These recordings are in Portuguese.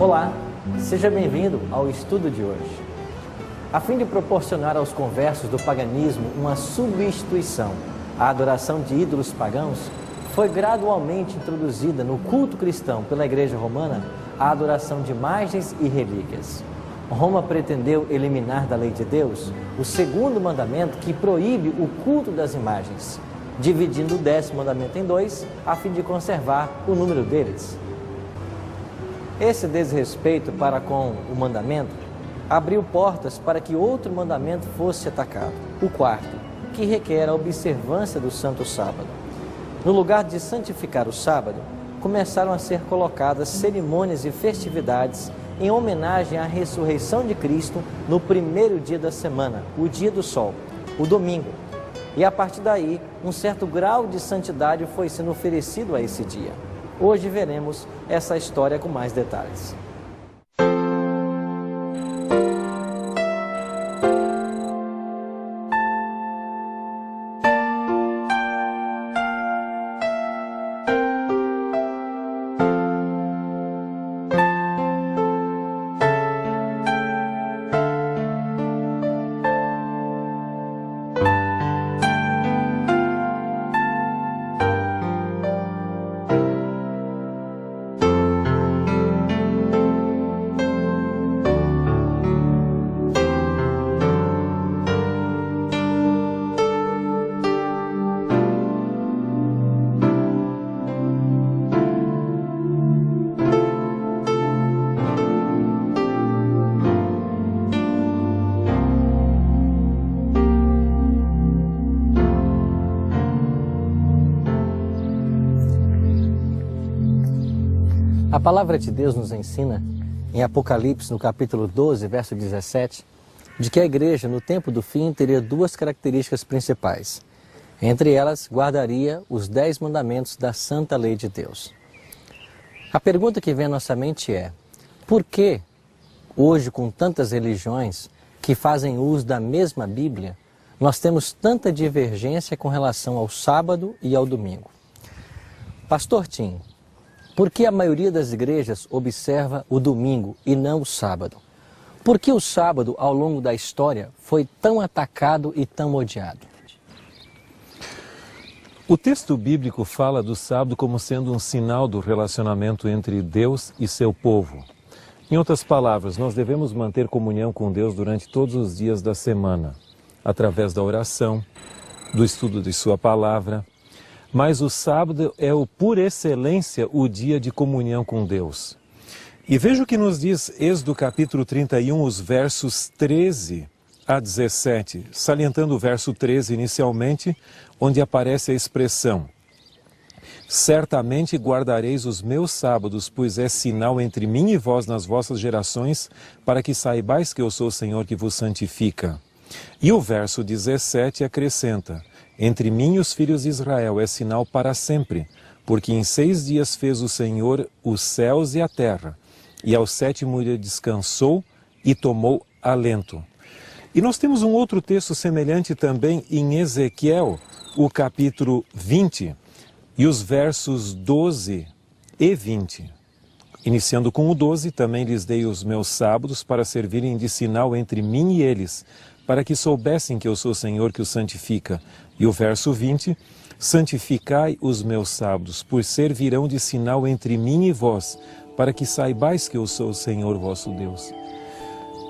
Olá, seja bem-vindo ao estudo de hoje. A fim de proporcionar aos conversos do paganismo uma substituição à adoração de ídolos pagãos, foi gradualmente introduzida no culto cristão pela Igreja Romana a adoração de imagens e relíquias. Roma pretendeu eliminar da lei de Deus o segundo mandamento que proíbe o culto das imagens, dividindo o 10º mandamento em dois, a fim de conservar o número deles. Esse desrespeito para com o mandamento abriu portas para que outro mandamento fosse atacado, o quarto, que requer a observância do Santo Sábado. No lugar de santificar o sábado, começaram a ser colocadas cerimônias e festividades em homenagem à ressurreição de Cristo no primeiro dia da semana, o dia do sol, o domingo. E a partir daí, um certo grau de santidade foi sendo oferecido a esse dia. Hoje veremos essa história com mais detalhes. A palavra de Deus nos ensina, em Apocalipse, no capítulo 12, verso 17, de que a igreja, no tempo do fim, teria duas características principais. Entre elas, guardaria os 10 mandamentos da santa lei de Deus. A pergunta que vem à nossa mente é: por que, hoje, com tantas religiões que fazem uso da mesma Bíblia, nós temos tanta divergência com relação ao sábado e ao domingo? Pastor Tim, por que a maioria das igrejas observa o domingo e não o sábado? Por que o sábado, ao longo da história, foi tão atacado e tão odiado? O texto bíblico fala do sábado como sendo um sinal do relacionamento entre Deus e seu povo. Em outras palavras, nós devemos manter comunhão com Deus durante todos os dias da semana, através da oração, do estudo de sua palavra. Mas o sábado é, por excelência, o dia de comunhão com Deus. E veja o que nos diz Êxodo capítulo 31, os versos 13 a 17, salientando o verso 13 inicialmente, onde aparece a expressão: certamente guardareis os meus sábados, pois é sinal entre mim e vós nas vossas gerações, para que saibais que eu sou o Senhor que vos santifica. E o verso 17 acrescenta: entre mim e os filhos de Israel é sinal para sempre, porque em 6 dias fez o Senhor os céus e a terra, e ao 7º dia descansou e tomou alento. E nós temos um outro texto semelhante também em Ezequiel, o capítulo 20, e os versos 12 e 20. Iniciando com o 12, também lhes dei os meus sábados para servirem de sinal entre mim e eles, para que soubessem que eu sou o Senhor que os santifica. E o verso 20, santificai os meus sábados, pois servirão de sinal entre mim e vós, para que saibais que eu sou o Senhor vosso Deus.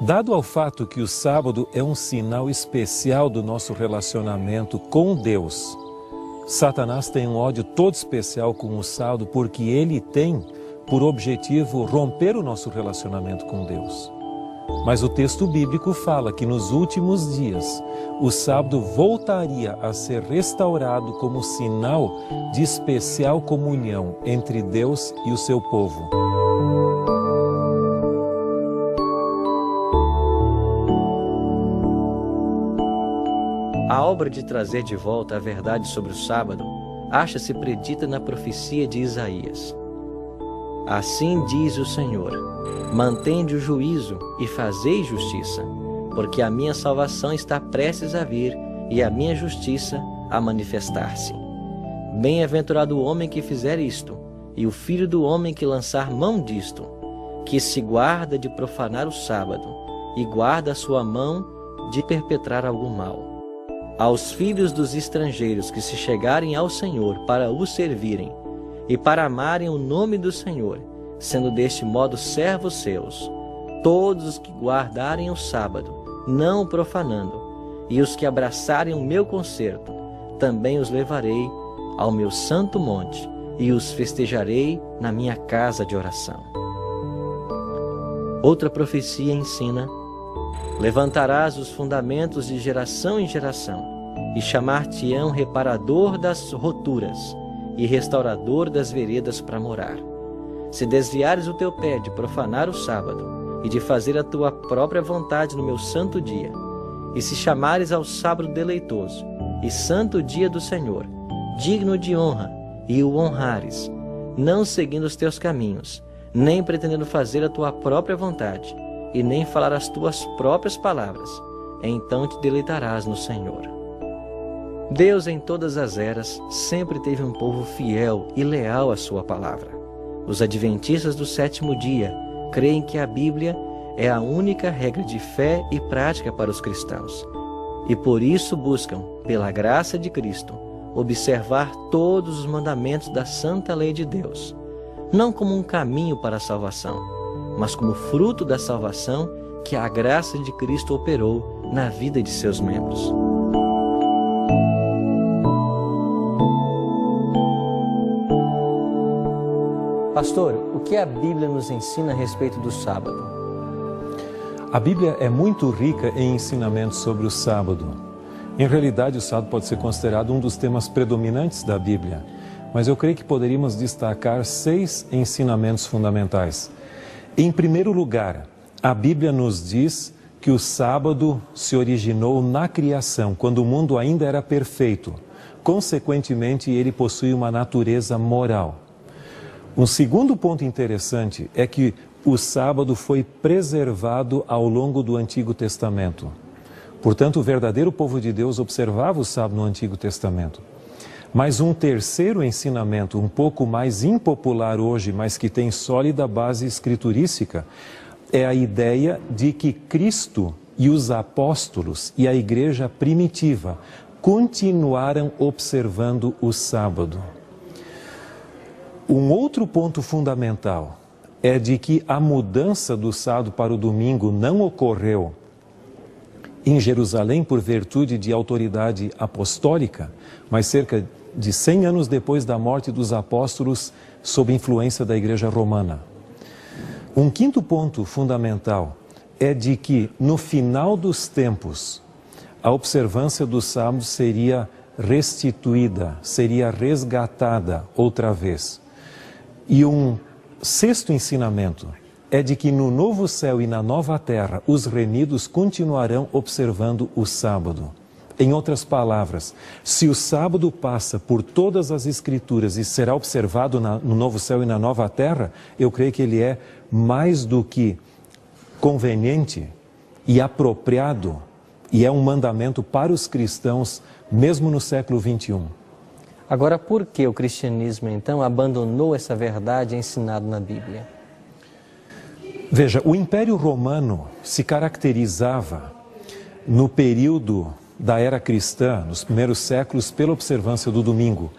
Dado ao fato que o sábado é um sinal especial do nosso relacionamento com Deus, Satanás tem um ódio todo especial com o sábado, porque ele tem por objetivo romper o nosso relacionamento com Deus. Mas o texto bíblico fala que nos últimos dias o sábado voltaria a ser restaurado como sinal de especial comunhão entre Deus e o seu povo. A obra de trazer de volta a verdade sobre o sábado acha-se predita na profecia de Isaías. Assim diz o Senhor: mantende o juízo e fazei justiça, porque a minha salvação está prestes a vir e a minha justiça a manifestar-se. Bem-aventurado o homem que fizer isto, e o filho do homem que lançar mão disto. que se guarda de profanar o sábado e guarda a sua mão de perpetrar algum mal. Aos filhos dos estrangeiros que se chegarem ao Senhor para o servirem e para amarem o nome do Senhor, sendo deste modo servos seus, todos os que guardarem o sábado, não o profanando, e os que abraçarem o meu concerto, também os levarei ao meu santo monte e os festejarei na minha casa de oração. Outra profecia ensina: levantarás os fundamentos de geração em geração, e chamar-te-ão reparador das roturas e restaurador das veredas para morar. Se desviares o teu pé de profanar o sábado e de fazer a tua própria vontade no meu santo dia, e se chamares ao sábado deleitoso e santo dia do Senhor, digno de honra, e o honrares, não seguindo os teus caminhos, nem pretendendo fazer a tua própria vontade, e nem falar as tuas próprias palavras, então te deleitarás no Senhor. Deus, em todas as eras, sempre teve um povo fiel e leal à sua palavra. Os adventistas do sétimo dia creem que a Bíblia é a única regra de fé e prática para os cristãos, e por isso buscam, pela graça de Cristo, observar todos os mandamentos da santa lei de Deus, não como um caminho para a salvação, mas como fruto da salvação que a graça de Cristo operou na vida de seus membros. Pastor, o que a Bíblia nos ensina a respeito do sábado? A Bíblia é muito rica em ensinamentos sobre o sábado. Em realidade, o sábado pode ser considerado um dos temas predominantes da Bíblia, mas eu creio que poderíamos destacar 6 ensinamentos fundamentais. Em primeiro lugar, a Bíblia nos diz que o sábado se originou na criação, quando o mundo ainda era perfeito. Consequentemente, ele possui uma natureza moral. Um segundo ponto interessante é que o sábado foi preservado ao longo do Antigo Testamento. Portanto, o verdadeiro povo de Deus observava o sábado no Antigo Testamento. Mas um terceiro ensinamento, um pouco mais impopular hoje, mas que tem sólida base escriturística, é a ideia de que Cristo e os apóstolos e a igreja primitiva continuaram observando o sábado. Um outro ponto fundamental é de que a mudança do sábado para o domingo não ocorreu em Jerusalém por virtude de autoridade apostólica, mas cerca de 100 anos depois da morte dos apóstolos, sob influência da Igreja Romana. Um quinto ponto fundamental é de que, no final dos tempos, a observância do sábado seria restituída, seria resgatada outra vez. E um sexto ensinamento é de que no novo céu e na nova terra, os remidos continuarão observando o sábado. Em outras palavras, se o sábado passa por todas as escrituras e será observado no novo céu e na nova terra, eu creio que ele é mais do que conveniente e apropriado, e é um mandamento para os cristãos, mesmo no século XXI. Agora, por que o cristianismo, então, abandonou essa verdade ensinada na Bíblia? Veja, o Império Romano se caracterizava no período da era cristã, nos primeiros séculos, pela observância do domingo,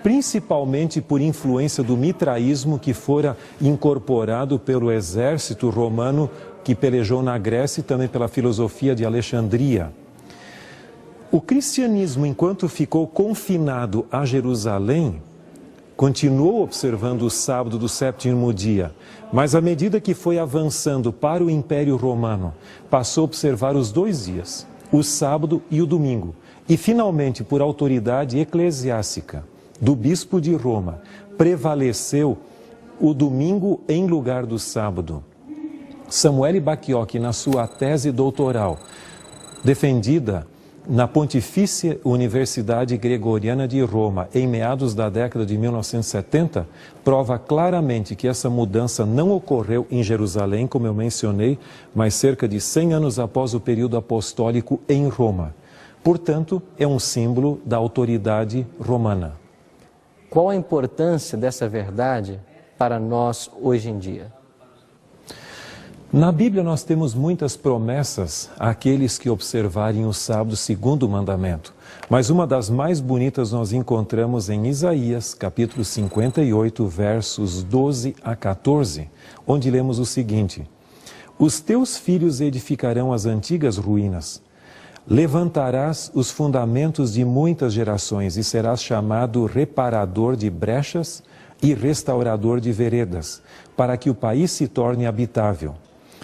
principalmente por influência do mitraísmo que fora incorporado pelo exército romano que pelejou na Grécia e também pela filosofia de Alexandria. O cristianismo, enquanto ficou confinado a Jerusalém, continuou observando o sábado do sétimo dia, mas à medida que foi avançando para o Império Romano, passou a observar os 2 dias, o sábado e o domingo, e finalmente, por autoridade eclesiástica do bispo de Roma, prevaleceu o domingo em lugar do sábado. Samuel Bacchiocchi, na sua tese doutoral, defendida na Pontifícia Universidade Gregoriana de Roma, em meados da década de 1970, prova claramente que essa mudança não ocorreu em Jerusalém, como eu mencionei, mas cerca de 100 anos após o período apostólico em Roma. Portanto, é um símbolo da autoridade romana. Qual a importância dessa verdade para nós hoje em dia? Na Bíblia nós temos muitas promessas àqueles que observarem o sábado segundo o mandamento. Mas uma das mais bonitas nós encontramos em Isaías, capítulo 58, versos 12 a 14, onde lemos o seguinte: Os teus filhos edificarão as antigas ruínas. Levantarás os fundamentos de muitas gerações e serás chamado reparador de brechas e restaurador de veredas, para que o país se torne habitável.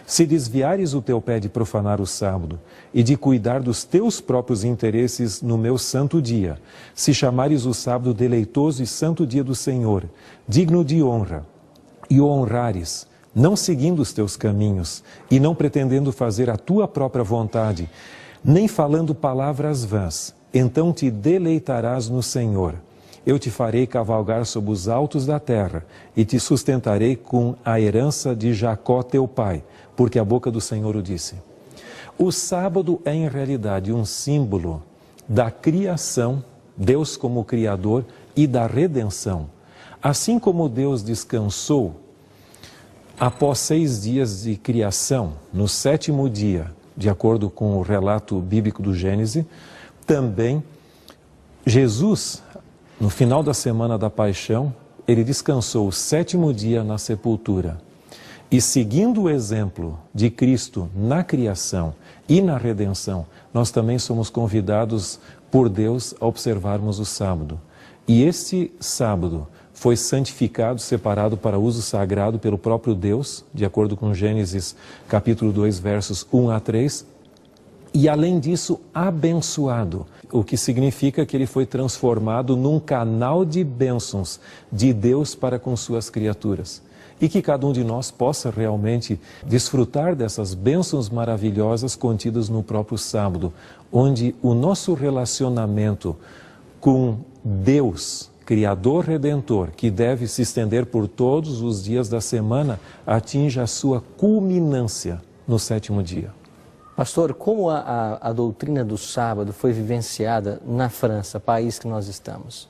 Se desviares o teu pé de profanar o sábado e de cuidar dos teus próprios interesses no meu santo dia, se chamares o sábado deleitoso e santo dia do Senhor, digno de honra, e o honrares, não seguindo os teus caminhos e não pretendendo fazer a tua própria vontade, nem falando palavras vãs, então te deleitarás no Senhor. Eu te farei cavalgar sobre os altos da terra e te sustentarei com a herança de Jacó teu pai, porque a boca do Senhor o disse. O sábado é em realidade um símbolo da criação, Deus como Criador, e da redenção. Assim como Deus descansou após 6 dias de criação, no 7º dia, de acordo com o relato bíblico do Gênesis, também Jesus, no final da semana da paixão, ele descansou o 7º dia na sepultura. E seguindo o exemplo de Cristo na criação e na redenção, nós também somos convidados por Deus a observarmos o sábado. E este sábado foi santificado, separado para uso sagrado pelo próprio Deus, de acordo com Gênesis capítulo 2, versos 1 a 3, e além disso, abençoado, o que significa que ele foi transformado num canal de bênçãos de Deus para com suas criaturas. E que cada um de nós possa realmente desfrutar dessas bênçãos maravilhosas contidas no próprio sábado, onde o nosso relacionamento com Deus, Criador Redentor, que deve se estender por todos os dias da semana, atinja a sua culminância no 7º dia. Pastor, como a doutrina do sábado foi vivenciada na França, país que nós estamos?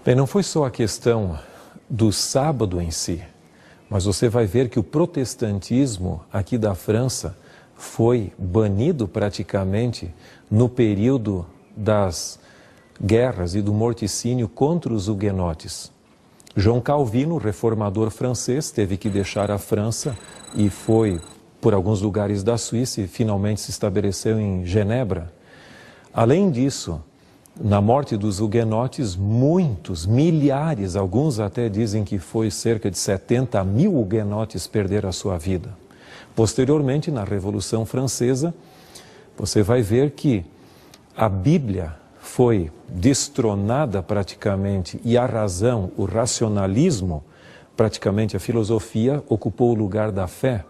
Bem, não foi só a questão do sábado em si, mas você vai ver que o protestantismo aqui da França foi banido praticamente no período das guerras e do morticínio contra os huguenotes. João Calvino, reformador francês, teve que deixar a França e foi por alguns lugares da Suíça e finalmente se estabeleceu em Genebra. Além disso, na morte dos huguenotes, muitos, milhares, alguns até dizem que foi cerca de 70 mil huguenotes perderam a sua vida. Posteriormente, na Revolução Francesa, você vai ver que a Bíblia foi destronada praticamente e a razão, o racionalismo, praticamente a filosofia, ocupou o lugar da fé.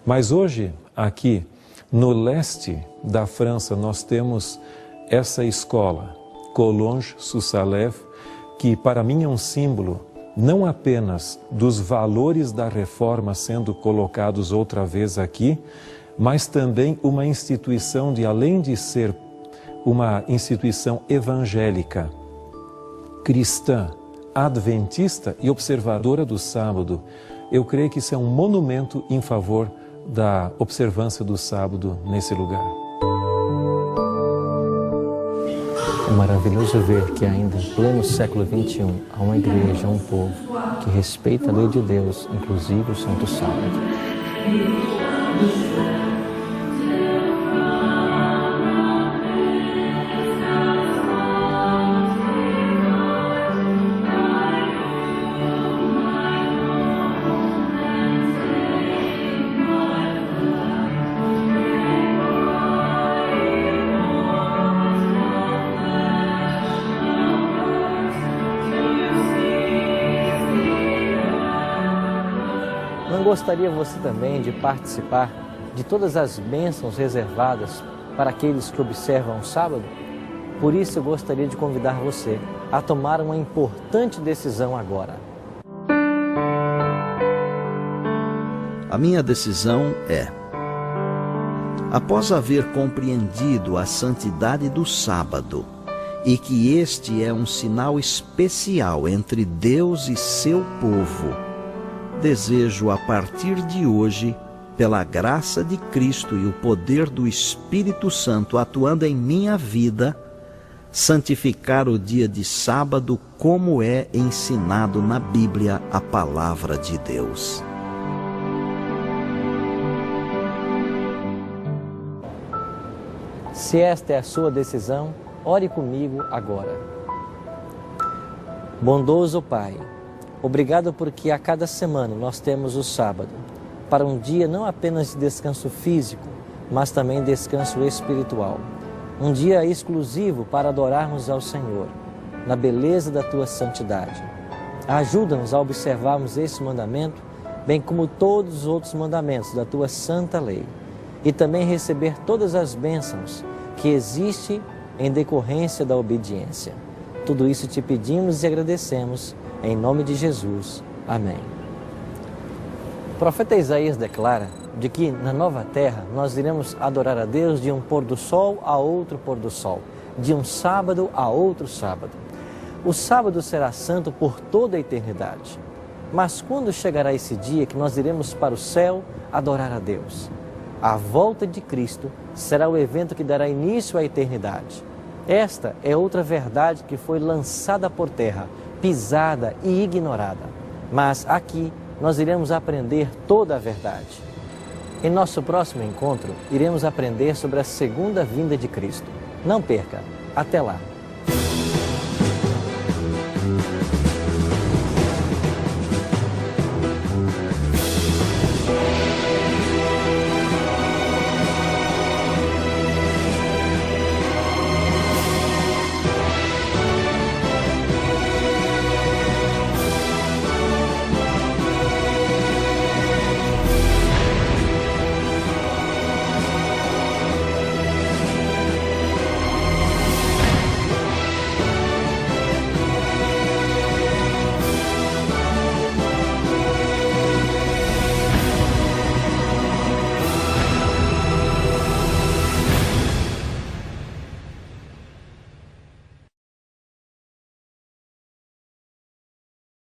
Mas hoje, aqui no leste da França, nós temos essa escola, Collonges-sous-Salève, que para mim é um símbolo não apenas dos valores da reforma sendo colocados outra vez aqui, mas também uma instituição de, além de ser uma instituição evangélica, cristã, adventista e observadora do sábado, eu creio que isso é um monumento em favor da observância do sábado nesse lugar. É maravilhoso ver que ainda em pleno século XXI há uma igreja, um povo que respeita a lei de Deus, inclusive o Santo Sábado. Não gostaria você também de participar de todas as bênçãos reservadas para aqueles que observam o sábado? Por isso eu gostaria de convidar você a tomar uma importante decisão agora. A minha decisão é: após haver compreendido a santidade do sábado e que este é um sinal especial entre Deus e seu povo, desejo a partir de hoje, pela graça de Cristo e o poder do Espírito Santo atuando em minha vida, santificar o dia de sábado como é ensinado na Bíblia, a palavra de Deus. Se esta é a sua decisão, ore comigo agora. Bondoso Pai, obrigado porque a cada semana nós temos o sábado, para um dia não apenas de descanso físico, mas também descanso espiritual. Um dia exclusivo para adorarmos ao Senhor, na beleza da Tua santidade. Ajuda-nos a observarmos esse mandamento, bem como todos os outros mandamentos da Tua santa lei, e também receber todas as bênçãos que existem em decorrência da obediência. Tudo isso te pedimos e agradecemos, em nome de Jesus. Amém. O profeta Isaías declara de que na nova terra nós iremos adorar a Deus de um pôr do sol a outro pôr do sol, de um sábado a outro sábado. O sábado será santo por toda a eternidade. Mas quando chegará esse dia que nós iremos para o céu adorar a Deus? A volta de Cristo será o evento que dará início à eternidade. Esta é outra verdade que foi lançada por terra, pisada e ignorada. Mas aqui nós iremos aprender toda a verdade. Em nosso próximo encontro, iremos aprender sobre a segunda vinda de Cristo. Não perca! Até lá!